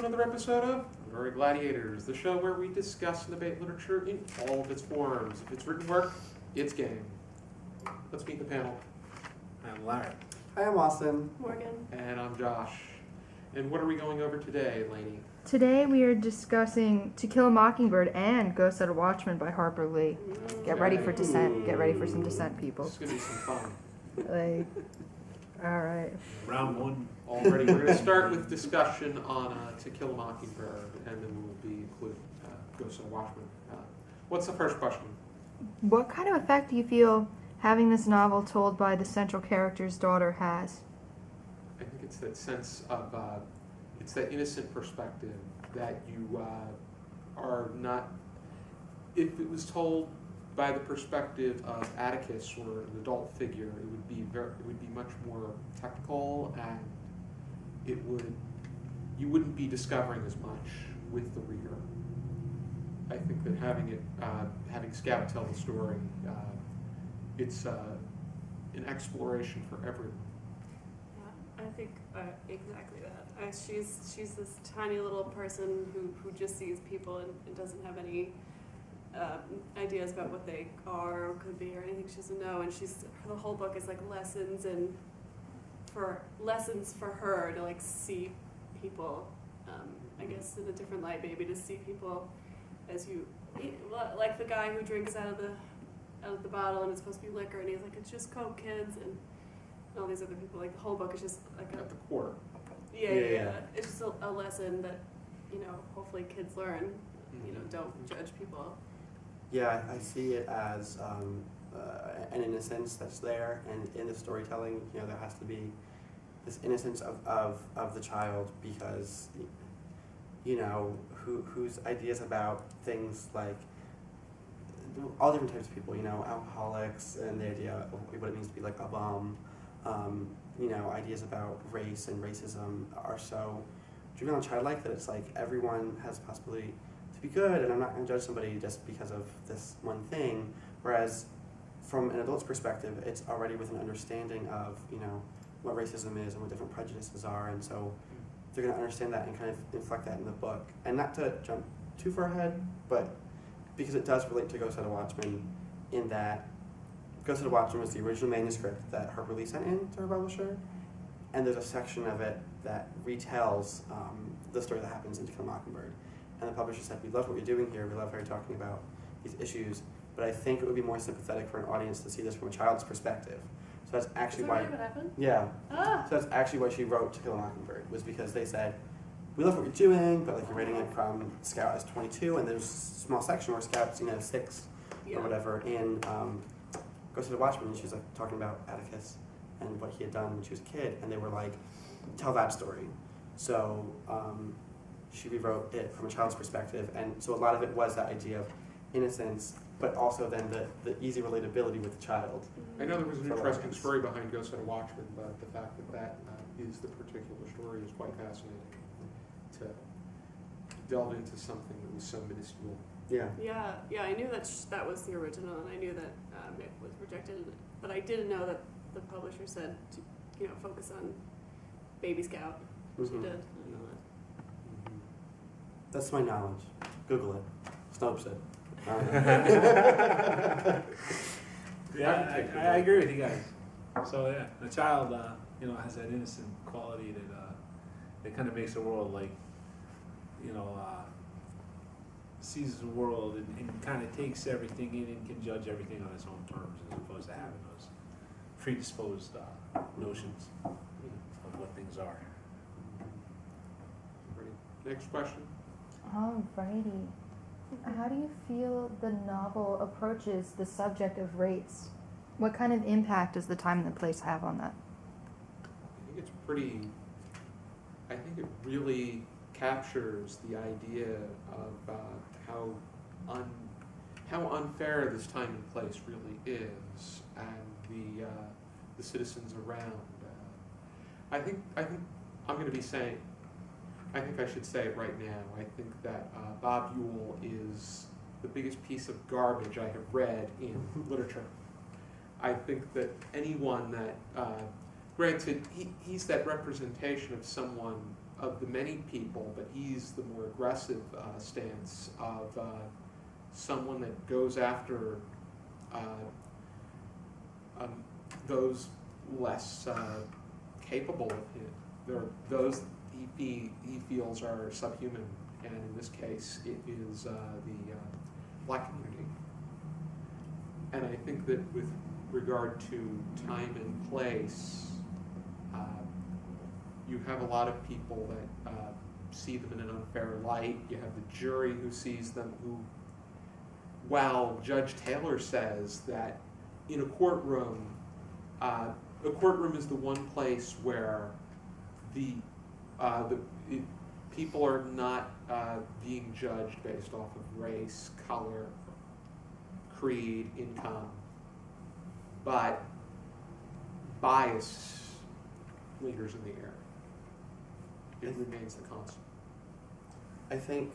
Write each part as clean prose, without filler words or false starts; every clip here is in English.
another episode of Gladiators, the show where we discuss and debate literature in all of its forms. If it's written work, it's game. Let's meet the panel. I'm Larry. Hi, I'm Austin. Morgen. And I'm Josh. And what are we going over today, Laney? Today we are discussing To Kill a Mockingbird and Ghost at a Watchman by Harper Lee. Get ready for dissent. Get ready for some dissent, people. This is going to be some fun. All right. Round one. Already, we're going to start with discussion on To Kill a Mockingbird, and then we'll be include Ghost at a Watchman. What's the first question? What kind of effect do you feel having this novel told by the central character's daughter has? I think it's that sense of, it's that innocent perspective that you are not, if it was told by the perspective of Atticus or an adult figure, it would be much more technical, and you wouldn't be discovering as much with the reader. I think that having Scout tell the story, it's an exploration for everyone. Yeah, I think exactly that. She's this tiny little person who just sees people and doesn't have any ideas about what they are or could be or anything. She doesn't know, and the whole book is like lessons for her to like see people. I guess in a different light, maybe to see people as like the guy who drinks out of the bottle and it's supposed to be liquor, and he's like, it's just Coke, kids, and all these other people. Like the whole book is just like At the core. Yeah. It's just a lesson that hopefully kids learn. Don't judge people. Yeah, I see it as an innocence that's there, and in the storytelling, there has to be this innocence of the child, because whose ideas about things like all different types of people, alcoholics, and the idea of what it means to be like a bum, ideas about race and racism are so driven on childlike that it's like everyone has the possibility to be good, and I'm not going to judge somebody just because of this one thing. Whereas from an adult's perspective, it's already with an understanding of what racism is and what different prejudices are, and so they're going to understand that and kind of inflect that in the book. And not to jump too far ahead, but because it does relate to Ghost at a Watchman, in that Ghost at a Watchman was the original manuscript that Harper Lee sent in to her publisher, and there's a section of it that retells the story that happens in To Kill a Mockingbird. And the publisher said, we love what you're doing here, we love how you're talking about these issues, but I think it would be more sympathetic for an audience to see this from a child's perspective. So that's actually why. What happened? Yeah. Ah. So that's actually why she wrote To Kill a Mockingbird, was because they said, we love what you're doing, but like you're rating it from Scout as 22, and there's a small section where Scout's 6 or whatever. In Ghost at a Watchman, she was like talking about Atticus and what he had done when she was a kid, and they were like, tell that story. So she rewrote it from a child's perspective, and so a lot of it was that idea of innocence, but also then the easy relatability with the child. I know there was an interesting story behind Ghost at a Watchman, but the fact that is the particular story is quite fascinating. To delve into something that was so minuscule. Yeah. Yeah. I knew that was the original, and I knew that it was rejected, but I didn't know that the publisher said to focus on Baby Scout. She did. I didn't know that. That's my knowledge. Google it. Snopes it. Yeah, I agree with you guys. So yeah, the child, has that innocent quality that kind of makes the world like, sees the world and kind of takes everything in and can judge everything on its own terms, as opposed to having those predisposed notions of what things are. Next question. Alrighty. How do you feel the novel approaches the subject of race? What kind of impact does the time and the place have on that? I think it really captures the idea of how unfair this time and place really is, and the citizens around. I think I'm going to be saying. I think I should say it right now. I think that Bob Ewell is the biggest piece of garbage I have read in literature. I think that anyone that, granted, he's that representation of someone of the many people, but he's the more aggressive stance of someone that goes after those less capable of him. There are those he feels are subhuman, and in this case, it is the black community. And I think that with regard to time and place, you have a lot of people that see them in an unfair light. You have the jury who sees them, who, while Judge Taylor says that in a courtroom is the one place where people are not being judged based off of race, color, creed, income, but bias lingers in the air. It remains the constant. I think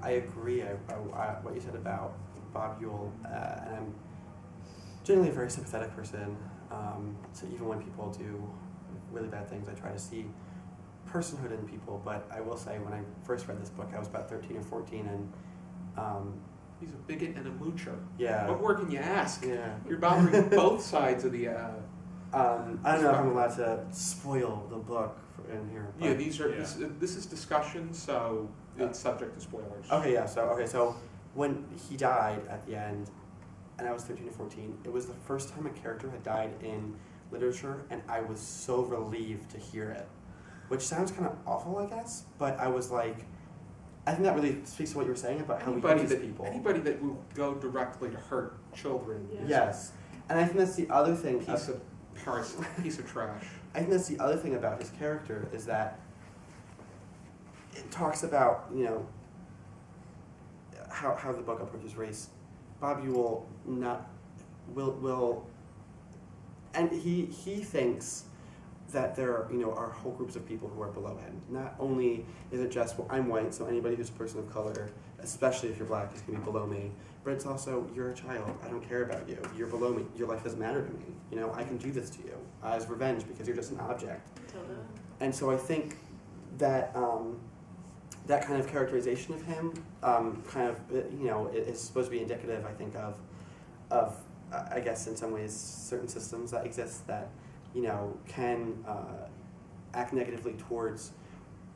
I agree. What you said about Bob Ewell, and I'm generally a very sympathetic person. So even when people do really bad things, I try to see personhood in people. But I will say, when I first read this book, I was about 13 or 14, and He's a bigot and a moocher. yeah. What more can you ask? Yeah. You're bothering both sides of the. I don't know if I'm allowed to spoil the book in here. But Yeah, these are. This is discussion, so it's subject to spoilers. Okay, yeah. So when he died at the end, and I was 13 or 14, it was the first time a character had died in literature, and I was so relieved to hear it. Which sounds kind of awful, I guess, but I was like, I think that really speaks to what you were saying about how we use people. Anybody that will go directly to hurt children. Yeah. Yes, and I think that's the other thing. Piece of trash. I think that's the other thing about his character is that it talks about, you know, how the book approaches race. Bob Ewell will and he thinks that there are whole groups of people who are below him. Not only is it just, well, I'm white, so anybody who's a person of color, especially if you're black, is going to be below me. But it's also, you're a child. I don't care about you. You're below me. Your life doesn't matter to me. You know, I can do this to you as revenge because you're just an object. Totally. And so I think that that kind of characterization of him, is supposed to be indicative, I think, of I guess in some ways, certain systems that exist that, can act negatively towards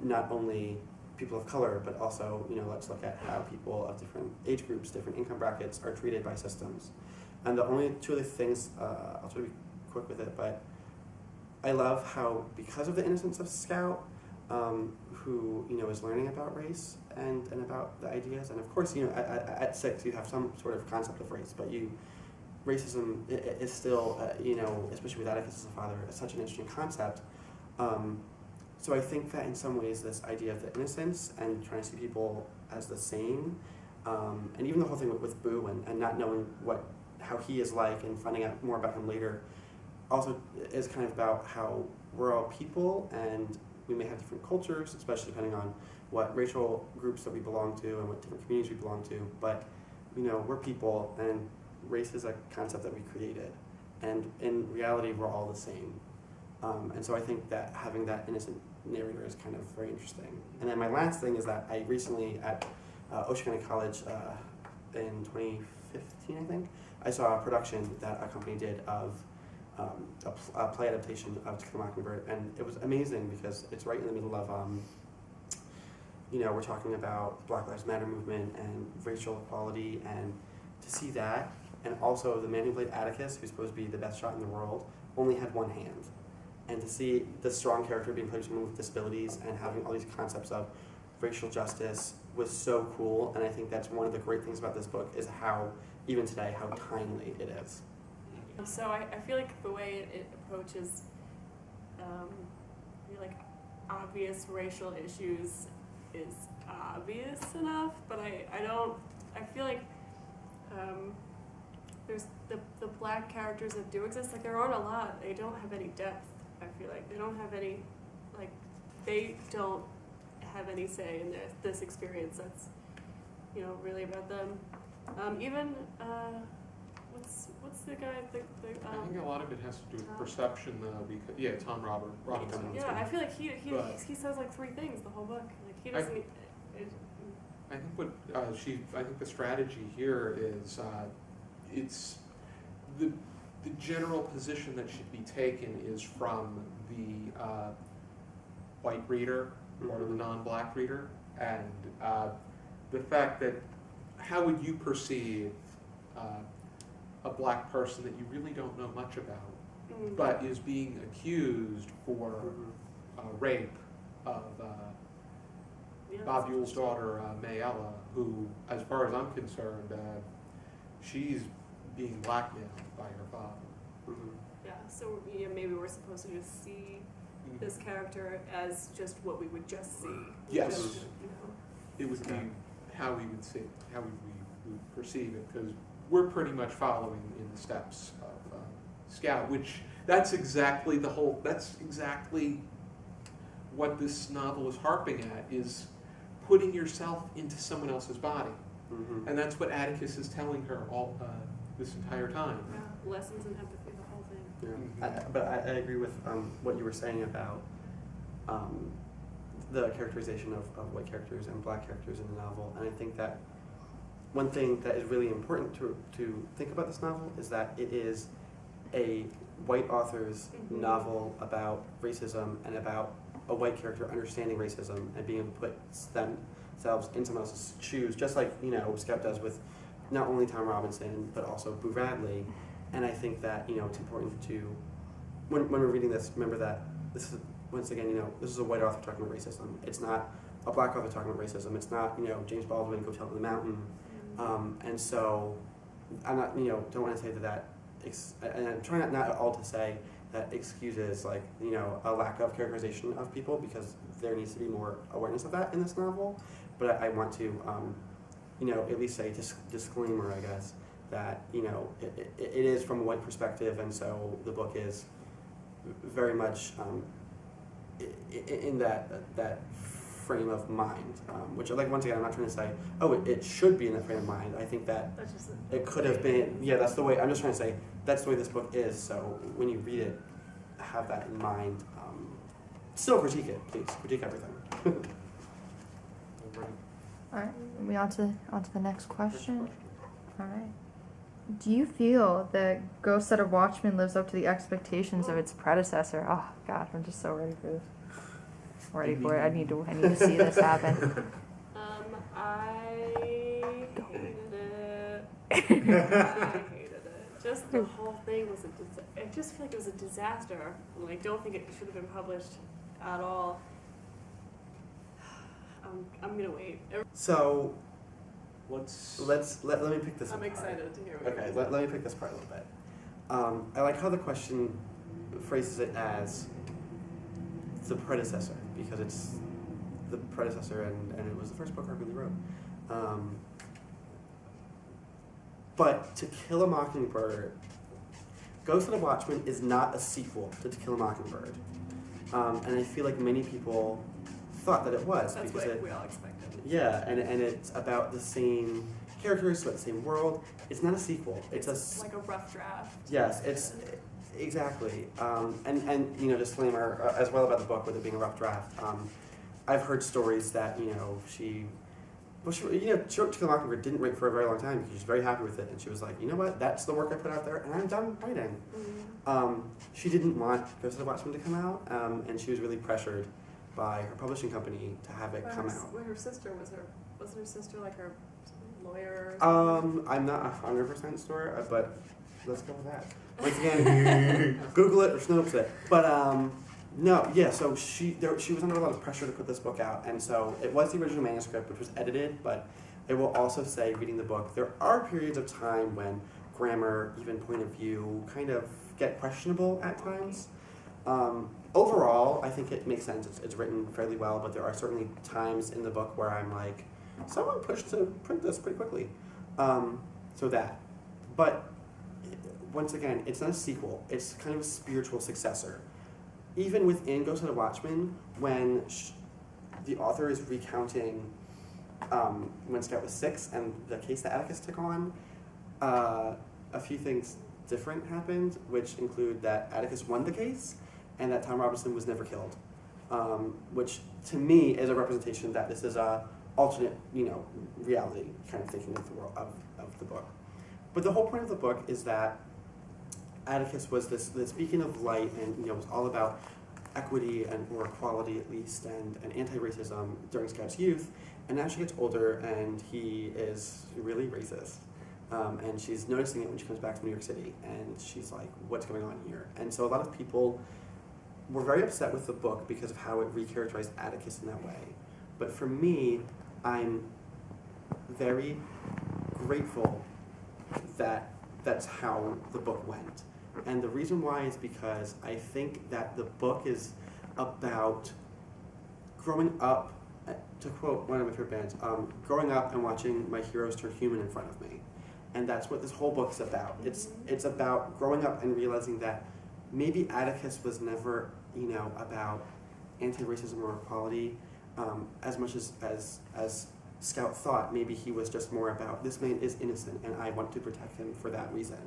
not only people of color, but also, let's look at how people of different age groups, different income brackets are treated by systems. And the only two other things, I'll try to be quick with it, but I love how, because of the innocence of Scout, who, is learning about race and about the ideas, and of course, at 6 you have some sort of concept of race, but racism is still, especially with Atticus as a father, is such an interesting concept. So I think that in some ways this idea of the innocence and trying to see people as the same, and even the whole thing with Boo and not knowing how he is like and finding out more about him later, also is kind of about how we're all people and we may have different cultures, especially depending on what racial groups that we belong to and what different communities we belong to, but we're people, and race is a concept that we created, and in reality we're all the same. And so I think that having that innocent narrator is kind of very interesting. And then my last thing is that I recently at Ocean County College in 2015, I think, I saw a production that a company did of a play adaptation of To Kill a Mockingbird, and it was amazing because it's right in the middle of, we're talking about the Black Lives Matter movement and racial equality, and to see that, and also the man who played Atticus, who's supposed to be the best shot in the world, only had one hand. And to see the strong character being played by someone with disabilities and having all these concepts of racial justice was so cool, and I think that's one of the great things about this book is how, even today, how timely it is. So I feel like the way it approaches obvious racial issues is obvious enough, but I feel like there's the black characters that do exist, like there aren't a lot, they don't have any depth. I feel like they don't have any, they don't have any say in this experience that's, really about them. Even what's the guy the I think a lot of it has to do with perception, though, because Tom Robinson. yeah, I feel like he But- he says like 3 things the whole book. Like he doesn't. I think what I think the strategy here is it's the general position that should be taken is from the white reader or the non-black reader, and the fact that how would you perceive a black person that you really don't know much about, but is being accused for rape of Bob Yule's daughter, Mayella, who, as far as I'm concerned, she's being blackmailed by her father. Yeah, so maybe we're supposed to just see this character as just what we would just see. Yes. Just, you know. It would be how we would see, how we would perceive it, because we're pretty much following in the steps of Scout, which that's exactly what this novel is harping at, is putting yourself into someone else's body. And that's what Atticus is telling her all this entire time. Yeah, lessons in empathy, the whole thing. Yeah. But I agree with what you were saying about the characterization of white characters and black characters in the novel. And I think that one thing that is really important to think about this novel is that it is a white author's novel about racism and about a white character understanding racism and being able to put themselves in someone else's shoes, just like, you know, Scout does with not only Tom Robinson, but also Boo Radley. And I think that, you know, it's important to, when we're reading this, remember that this is, once again, you know, this is a white author talking about racism. It's not a black author talking about racism. It's not, you know, James Baldwin, Go Tell It to the Mountain. And so, I'm not, you know, don't want to say that and I'm trying not at all to say that excuses, like, you know, a lack of characterization of people, because there needs to be more awareness of that in this novel. But I want to, you know, at least say disclaimer, I guess, that, you know, it is from a white perspective, and so the book is very much in that frame of mind, which, like, once again, I'm not trying to say, oh, it should be in that frame of mind. I think that That's just it could have been, yeah, that's the way, I'm just trying to say, that's the way this book is, so when you read it, have that in mind. Still critique it, please, critique everything. All right, we on to the next question. All right. Do you feel that Ghost of Watchmen lives up to the expectations of its predecessor? Oh God, I'm just so ready for this. I'm ready for it. I need to see this happen. I hated it. I hated it. Just the whole thing was I just feel like it was a disaster. And I don't think it should have been published at all. I'm gonna wait. So, Let me pick this I'm apart. excited to hear what Okay, let me pick this part a little bit. I like how the question phrases it as the predecessor, because it's the predecessor and it was the first book I really wrote. But To Kill a Mockingbird, Ghost of the Watchmen is not a sequel to To Kill a Mockingbird. And I feel like many people thought that it was. That's because what we all expected. Yeah, and it's about the same characters, about the same world. It's not a sequel. It's like a rough draft. Yes, it's exactly. And you know, disclaimer as well about the book with it being a rough draft. I've heard stories that, you know, she wrote To Kill a Mockingbird didn't write for a very long time because she was very happy with it, and she was like, you know what, that's the work I put out there, and I'm done writing. She didn't want Ghost of the Watchmen to come out, and she was really pressured by her publishing company to have it come out. Her sister wasn't her sister like her lawyer? I'm not 100% sure, but let's go with that. Once again, Google it or Snopes it. But no, yeah. So she was under a lot of pressure to put this book out, and so it was the original manuscript, which was edited. But I will also say, reading the book, there are periods of time when grammar, even point of view, kind of get questionable at times. Overall, I think it makes sense. It's written fairly well, but there are certainly times in the book where I'm like, someone pushed to print this pretty quickly. So that. But once again, it's not a sequel. It's kind of a spiritual successor. Even within Ghost of the Watchmen, when the author is recounting when Scout was 6 and the case that Atticus took on, a few things different happened, which include that Atticus won the case and that Tom Robinson was never killed, which to me is a representation that this is a alternate, reality kind of thinking of the world of the book. But the whole point of the book is that Atticus was this beacon of light, and was all about equity or equality at least, and anti-racism during Scout's youth. And now she gets older, and he is really racist. And she's noticing it when she comes back from New York City, and she's like, what's going on here? And so a lot of people were very upset with the book because of how it recharacterized Atticus in that way. But for me, I'm very grateful that that's how the book went. And the reason why is because I think that the book is about growing up, to quote one of my favorite bands, growing up and watching my heroes turn human in front of me. And that's what this whole book's about. It's about growing up and realizing that maybe Atticus was never, about anti-racism or equality as much as Scout thought. Maybe he was just more about, this man is innocent and I want to protect him for that reason.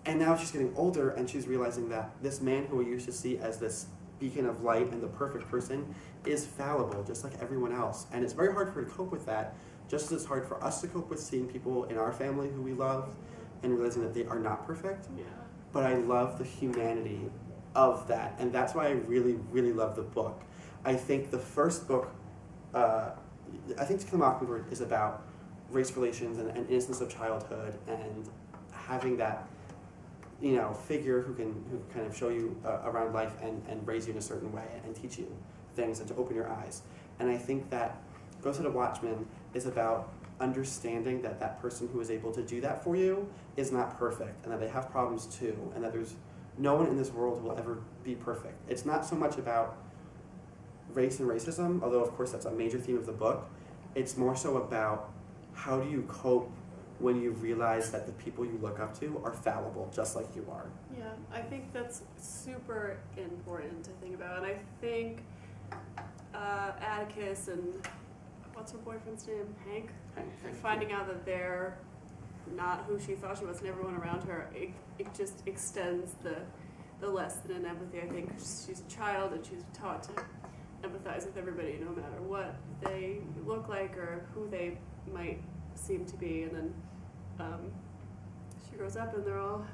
And now she's getting older and she's realizing that this man who we used to see as this beacon of light and the perfect person is fallible, just like everyone else. And it's very hard for her to cope with that, just as it's hard for us to cope with seeing people in our family who we love and realizing that they are not perfect. Yeah. But I love the humanity of that, and that's why I really, really love the book. I think the first book, I think To Kill a Mockingbird is about race relations and innocence of childhood and having that, figure who can kind of show you around life and raise you in a certain way and teach you things and to open your eyes. And I think that Ghost of the Watchman is about understanding that that person who is able to do that for you is not perfect, and that they have problems too, and that there's no one in this world will ever be perfect. It's not so much about race and racism, although of course that's a major theme of the book. It's more so about how do you cope when you realize that the people you look up to are fallible, just like you are. Yeah, I think that's super important to think about. And I think Atticus and what's her boyfriend's name? Hank? Finding out that they're not who she thought she was and everyone around her, it just extends the lesson in empathy. I think she's a child and she's taught to empathize with everybody no matter what they look like or who they might seem to be. And then she grows up and they're all,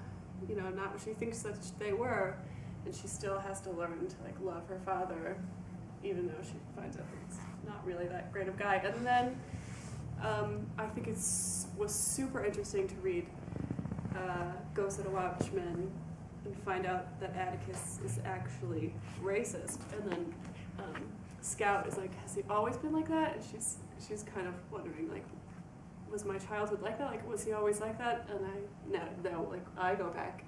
not what she thinks that they were, and she still has to learn to love her father, even though she finds out that it's not really that great of a guy. And then I think it was super interesting to read Ghost of the Watchman and find out that Atticus is actually racist. And then Scout is like, has he always been like that? And she's kind of wondering, was my childhood like that? Was he always like that? And I go back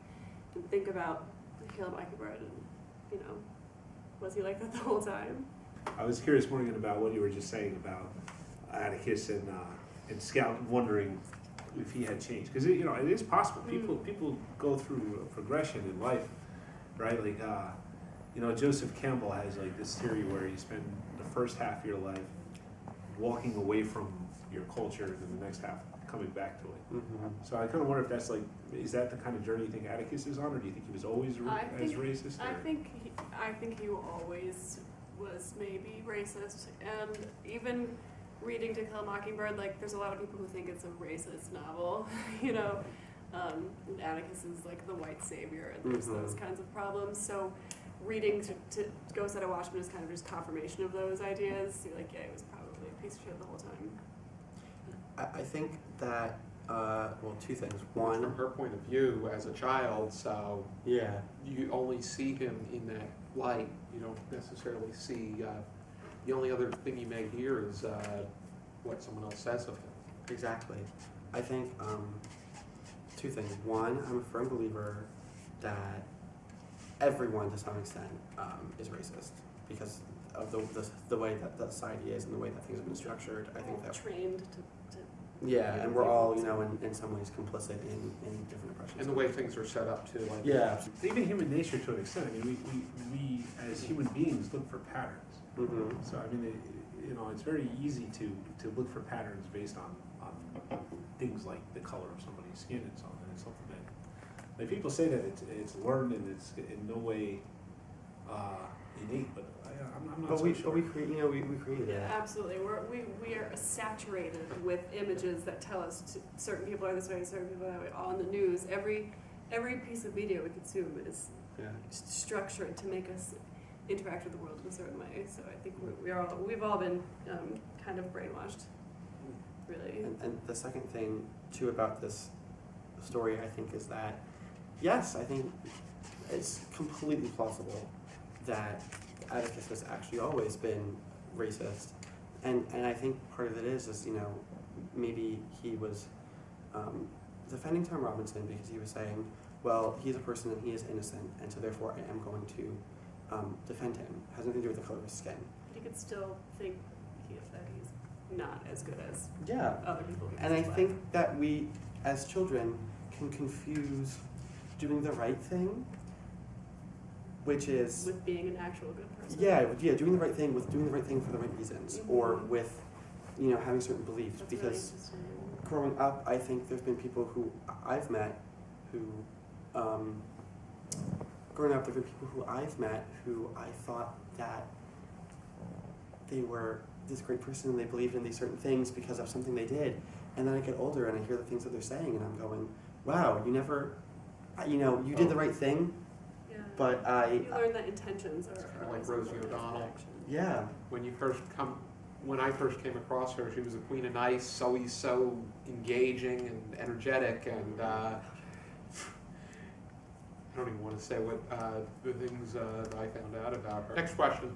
and think about the Kill a Mockingbird and, was he like that the whole time? I was curious, Morgan, about what you were just saying about Atticus and Scout, wondering if he had changed, because it is possible. People go through a progression in life, right? Joseph Campbell has this theory where you spend the first half of your life walking away from your culture, and then the next half coming back to it. Mm-hmm. So I kind of wonder if that's is that the kind of journey you think Atticus is on, or do you think he was always as racist? I think he always was maybe racist, and even reading To Kill a Mockingbird, there's a lot of people who think it's a racist novel, and Atticus is the white savior, and there's those kinds of problems. So reading to Ghost of the Watchman is kind of just confirmation of those ideas. You're like, yeah, he was probably a piece of shit the whole time. I think that, two things. One, One, from her point of view as a child, so yeah, you only see him in that light. You don't necessarily see, the only other thing you may hear is what someone else says of him. exactly. I think two things. One, I'm a firm believer that everyone to some extent is racist because of the way that the society is and the way that things have been structured. I think that trained to yeah, and we're all in some ways complicit in different oppressions. And the way things are set up too. Yeah. Even human nature to an extent. I mean, we as human beings look for patterns. Mm-hmm. So I mean, it's very easy to look for patterns based on things like the color of somebody's skin and something. It's something that, like, people say that it's learned and it's in no way innate, but I'm not But so we, sure. but we created it. Absolutely, we are saturated with images that tell us certain people are this way, certain people are that way. All in the news, every piece of media we consume is Yeah. structured to make us interact with the world in a certain way. So I think we've all been kind of brainwashed, really. And the second thing too about this story, I think, is that yes, I think it's completely plausible that Atticus has actually always been racist, and I think part of it is maybe he was defending Tom Robinson because he was saying, well, he's a person and he is innocent, and so therefore I am going to defend him. It has nothing to do with the color of his skin. You could still think that he's not as good as Yeah. other people. And I think that we, as children, can confuse doing the right thing, which is with being an actual good person. doing the right thing with doing the right thing for the right reasons, or with, having certain beliefs. That's Because really interesting. growing up, I think there's been people who I've met who I thought that they were this great person and they believed in these certain things because of something they did. And then I get older and I hear the things that they're saying and I'm going, wow, you never, you did the right thing, Yeah. but You learn that intentions are Kinda like always Rosie important to O'Donnell. action. yeah. When I first came across her, she was a queen of nice, always so engaging and energetic, and I don't even want to say what the things that I found out about her. Next question.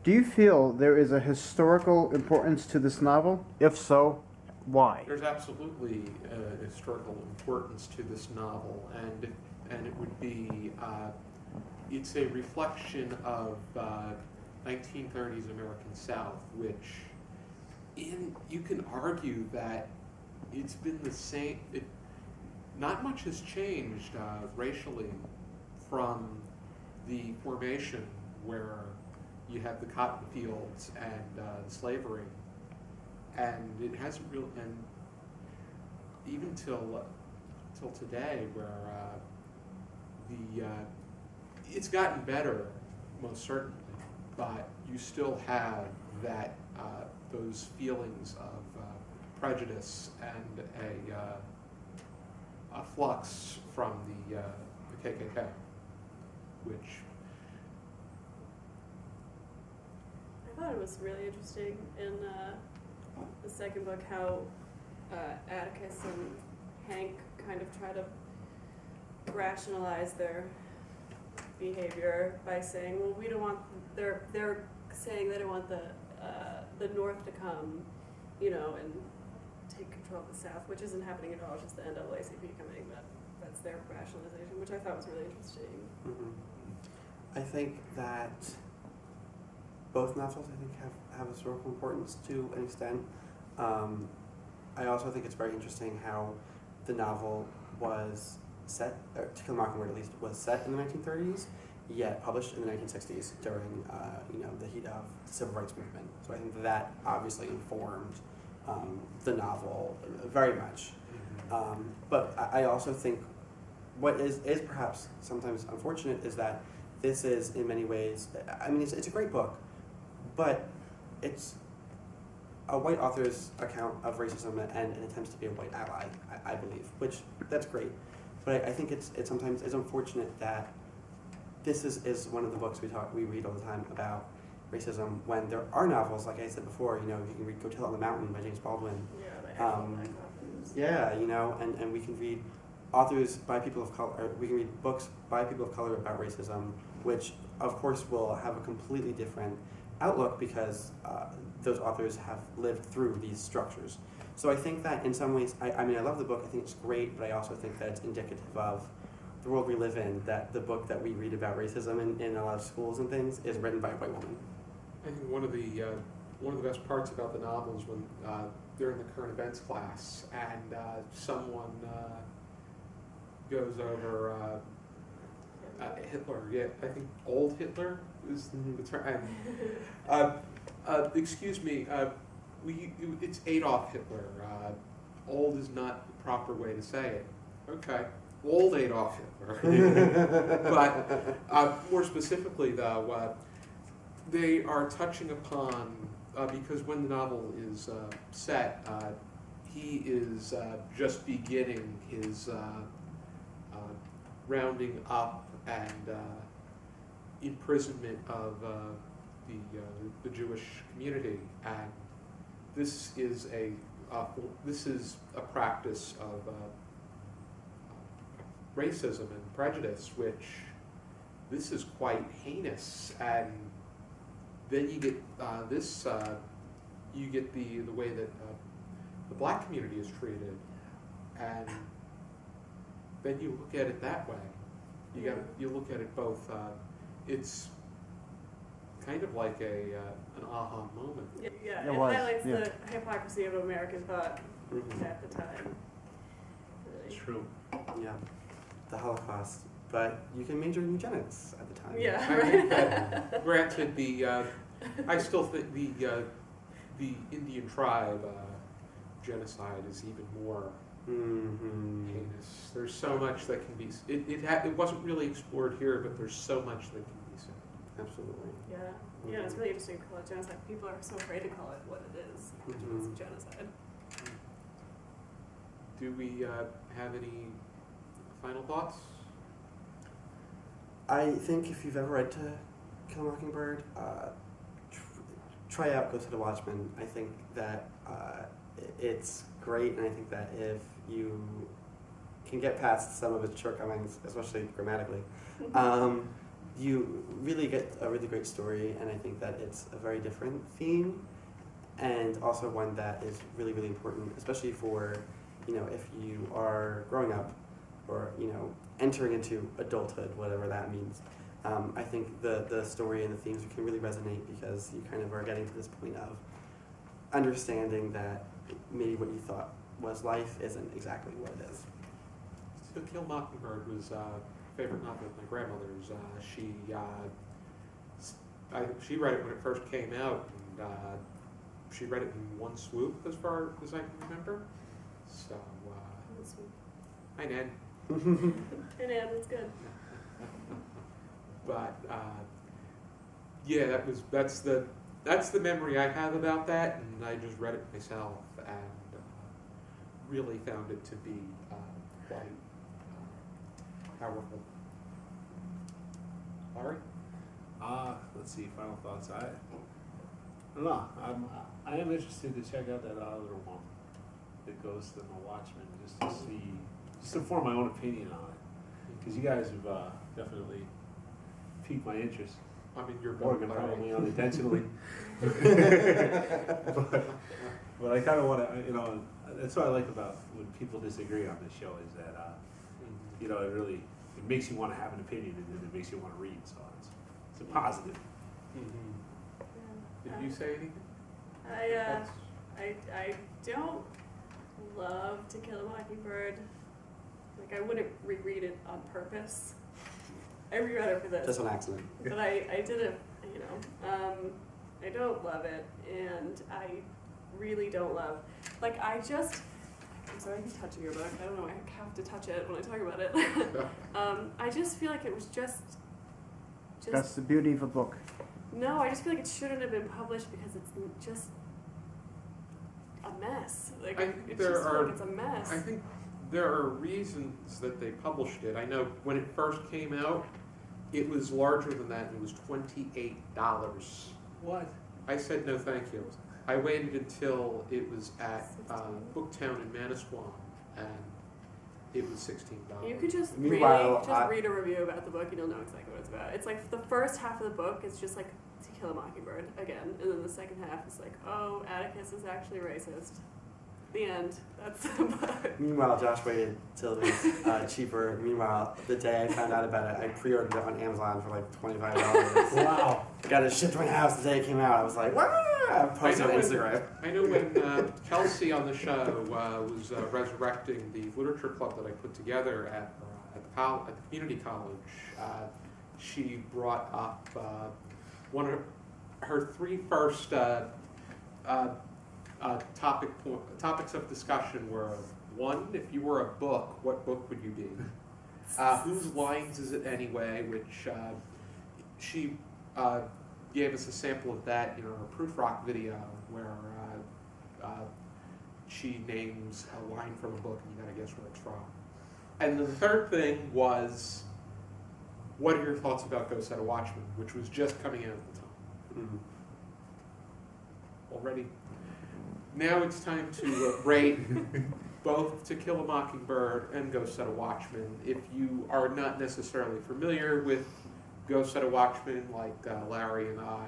Do you feel there is a historical importance to this novel? If so, why? There's absolutely a historical importance to this novel, and it would be it's a reflection of 1930s American South, which you can argue that it's been the same. Not much has changed racially from the formation where you have the cotton fields and slavery, and it hasn't really, and even till today, where it's gotten better, most certainly, but you still have that those feelings of prejudice and a flux from the KKK, which I thought it was really interesting in the second book how Atticus and Hank kind of try to rationalize their behavior by saying, well, we don't want, they're saying they don't want the North to come, and take control of the South, which isn't happening at all, it's just the NAACP coming, that's their rationalization, which I thought was really interesting. Mm-hmm. I think that both novels, have historical importance to an extent. I also think it's very interesting how the novel was set, or To Kill a Mockingbird at least, was set in the 1930s, yet published in the 1960s during the heat of the Civil Rights Movement. So I think that obviously informed the novel very much. But I also think what is perhaps sometimes unfortunate is that this is in many ways, it's a great book, but it's a white author's account of racism and an attempt to be a white ally, I believe, which that's great. But I think it's sometimes it's unfortunate that this is one of the books we read all the time about racism when there are novels, like I said before, you can read Go Tell It on the Mountain by James Baldwin. Yeah, the actual black authors. Yeah, and we can read authors by people of color, or we can read books by people of color about racism, which of course will have a completely different outlook because those authors have lived through these structures. So I think that in some ways, I love the book, I think it's great, but I also think that it's indicative of the world we live in, that the book that we read about racism in a lot of schools and things is written by a white woman. I think one of the best parts about the novel is when they're in the current events class and someone goes over Hitler. Yeah, I think old Hitler is the term. Excuse me, it's Adolf Hitler. Old is not the proper way to say it. Okay, old Adolf Hitler. But more specifically, though, they are touching upon, because when the novel is set, he is just beginning his rounding up and imprisonment of the Jewish community, and this is a practice of racism and prejudice, which this is quite heinous. And then you get you get the way that the black community is treated, and then you look at it that way. You look at it both. It's kind of like an aha moment. Yeah, It it was, highlights yeah. the hypocrisy of American thought Mhm. at the time. Really. True. Yeah, the Holocaust. But you can major in eugenics at the time. Yeah, I think right. that, granted, I still think the Indian tribe genocide is even more Mm-hmm. heinous. There's so much that can be. It wasn't really explored here, but there's so much that can be said. Absolutely. Yeah, it's really interesting to call it genocide. People are so afraid to call it what it is, which is Mhm. genocide. Do we have any final thoughts? I think if you've ever read To Kill a Mockingbird, try out Ghost of the Watchman. I think that it's great, and I think that if you can get past some of its shortcomings, especially grammatically, you really get a really great story, and I think that it's a very different theme, and also one that is really, really important, especially for, if you are growing up or, entering into adulthood, whatever that means. I think the story and the themes can really resonate because you kind of are getting to this point of understanding that maybe what you thought was life isn't exactly what it is. To Kill Mockingbird was a favorite novel of my grandmother's. She read it when it first came out, and she read it in one swoop, as far as I can remember. So, hi Ned. Hey, Nan, it's good. But yeah, that's the memory I have about that, and I just read it myself and really found it to be quite powerful. Larry? Let's see, final thoughts. I don't know. I am interested to check out that other one that goes to the Watchman, just to form my own opinion on it. Because you guys have definitely piqued my interest. I'm in your boat, Morgan Larry. probably unintentionally. but I kind of want to, that's what I like about when people disagree on this show is that, it makes you want to have an opinion, and then it makes you want to read. So it's a positive. Did you say anything? I don't love To Kill a Mockingbird. Like, I wouldn't reread it on purpose. I reread it for this. Just on accident. But I didn't, I don't love it, and I really don't love, I'm sorry, I keep touching your book. I don't know, I have to touch it when I talk about it. I just feel like it was just That's the beauty of a book. no, I just feel like it shouldn't have been published because it's just a mess. I It think just feels like it's a mess. I think there are reasons that they published it. I know when it first came out, it was larger than that, and it was $28. What? I said no thank you. I waited until it was at Booktown in Manasquan, and it was $16. You could just Meanwhile, read a review about the book and you'll know exactly what it's about. It's like the first half of the book is just like To Kill a Mockingbird again, and then the second half is like, oh, Atticus is actually racist. The end. That's the book. Meanwhile, Josh waited till it was cheaper. Meanwhile, the day I found out about it, I pre-ordered it on Amazon for like $25. Wow. Got it shipped to my house the day it came out. I was like, wow! I posted on Instagram. I know when Kelsey on the show was resurrecting the literature club that I put together at the community college, she brought up one of her three first topics of discussion were: one, if you were a book, what book would you be? Whose lines is it anyway? Which she gave us a sample of that in her Proof Rock video, where she names a line from a book, and you gotta guess where it's from. And the third thing was, what are your thoughts about Go Set a Watchman, which was just coming out at the time. Mm-hmm. Already. Now it's time to rate both To Kill a Mockingbird and Go Set a Watchman. If you are not necessarily familiar with Go Set a Watchman, like Larry and I,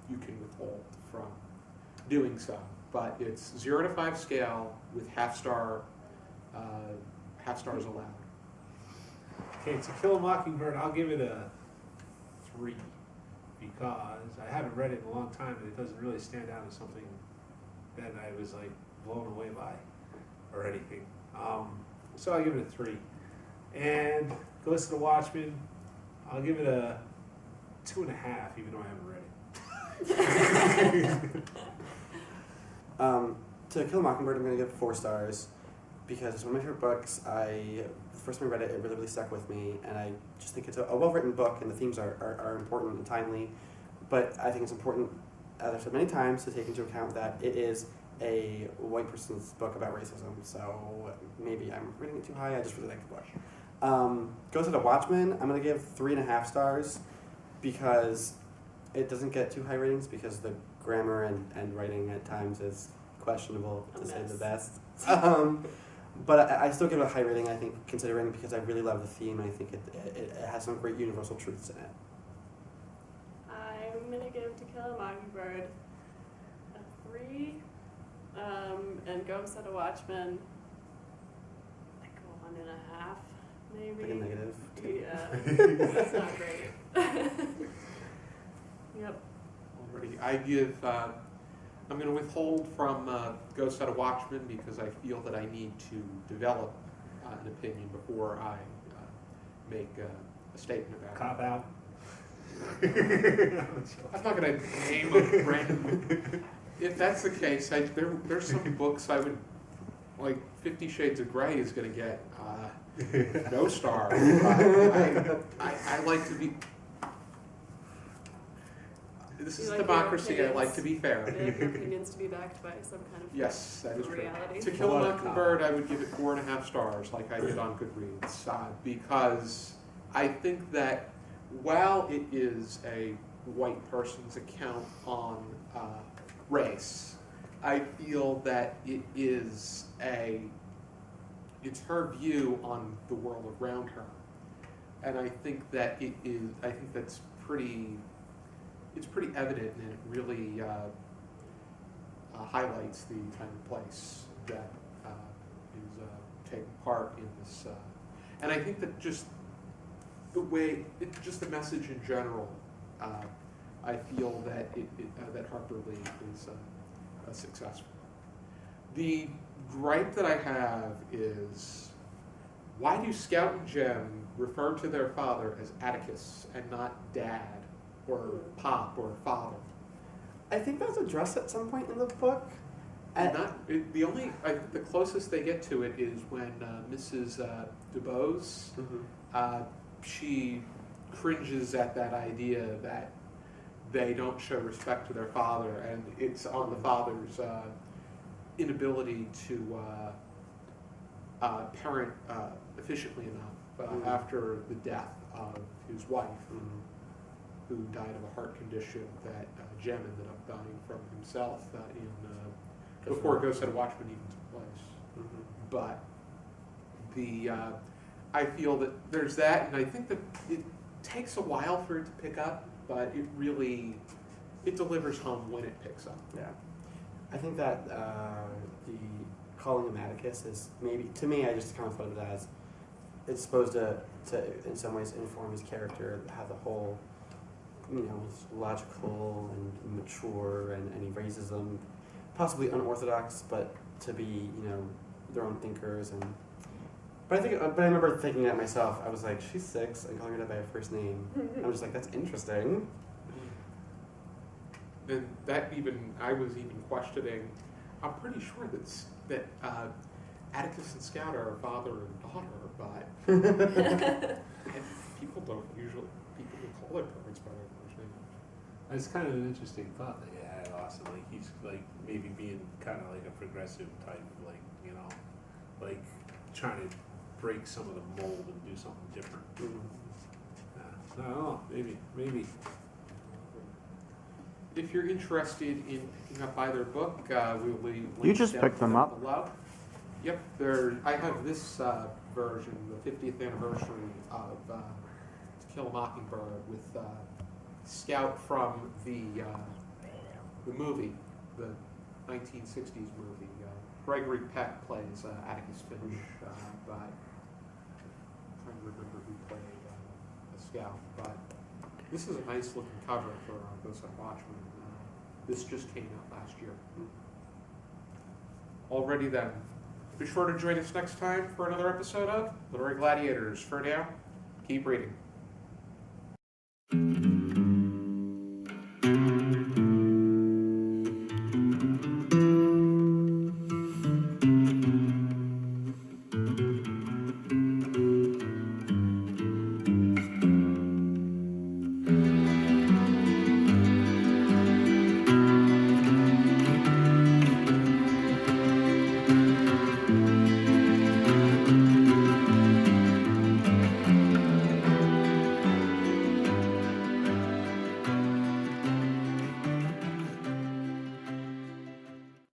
you can withhold from doing so. But it's 0 to 5 scale with half stars allowed. Okay, To Kill a Mockingbird, I'll give it a 3 because I haven't read it in a long time and it doesn't really stand out as something that I was like blown away by or anything. So I'll give it a 3. And Go Set a Watchman, I'll give it a 2.5, even though I haven't read it. To Kill a Mockingbird, I'm going to give 4 stars because it's one of my favorite books. The first time I read it, it really stuck with me, and I just think it's a well-written book, and the themes are important and timely. But I think it's important, as I've said many times, to take into account that it is a white person's book about racism. So maybe I'm rating it too high. I just really like the book. Go Set a Watchman, I'm going to give 3.5 stars because it doesn't get too high ratings because the grammar and writing at times is questionable, to say the best. But I still give it a high rating, I think, considering because I really love the theme, and I think it has some great universal truths in it. I'm going to give To Kill a Mockingbird a 3, and Go Set a Watchman like a 1.5, maybe. Like a negative. Yeah, that's not great. Yep. Already, I'm going to withhold from Go Set a Watchman because I feel that I need to develop an opinion before I make a statement about Cop out. it. I'm not going to name a random. If that's the case, there's some books I would like. 50 Shades of Grey is going to get no star. I like to be. This is democracy. I like to be fair. You like your opinions to be backed by some kind of Yes, that is true. reality. To Kill a Mockingbird, I would give it 4.5 stars, like I did on Goodreads, because I think that while it is a white person's account on race, I feel that it's her view on the world around her, and I think that that's pretty. It's pretty evident, and it really highlights the time and place that is taking part in this. And I think that just just the message in general, I feel that that Harper Lee is successful. The gripe that I have is, why do Scout and Jem refer to their father as Atticus and not Dad? Or Pop or Father. I think that's addressed at some point in the book. The closest they get to it is when Mrs. DuBose, she cringes at that idea that they don't show respect to their father, and it's on the father's inability to parent efficiently enough after the death of his wife. Who died of a heart condition that Jem ended up dying from himself before Go Set a Watchman even took place. But I feel that there's that, and I think that it takes a while for it to pick up, but it delivers home when it picks up. Yeah, I think that the calling him Atticus is maybe, to me, I just kind of thought of it as it's supposed to in some ways inform his character, have the whole. He's logical and mature, and he raises them possibly unorthodox, but to be, their own thinkers. But I remember thinking that myself. I was like, she's 6 and calling her by her first name. I was just like, that's interesting. And I was even questioning I'm pretty sure that Atticus and Scout are father and daughter, but and people don't call their parents by their first name. It's kind of an interesting thought that you had, Austin. Like he's like maybe being kind of like a progressive type, like like trying to break some of the mold and do something different. I don't know. Maybe. If you're interested in picking up either book, we will be You just down picked them up. below. Yep, I have this version, the 50th anniversary of To Kill a Mockingbird with Scout from the movie, the 1960s movie. Gregory Peck plays Atticus Finch, but I'm trying to remember who played the Scout. But this is a nice looking cover for Ghost of Watchman. This just came out last year. Alrighty then. Be sure to join us next time for another episode of Literary Gladiators. For now, keep reading.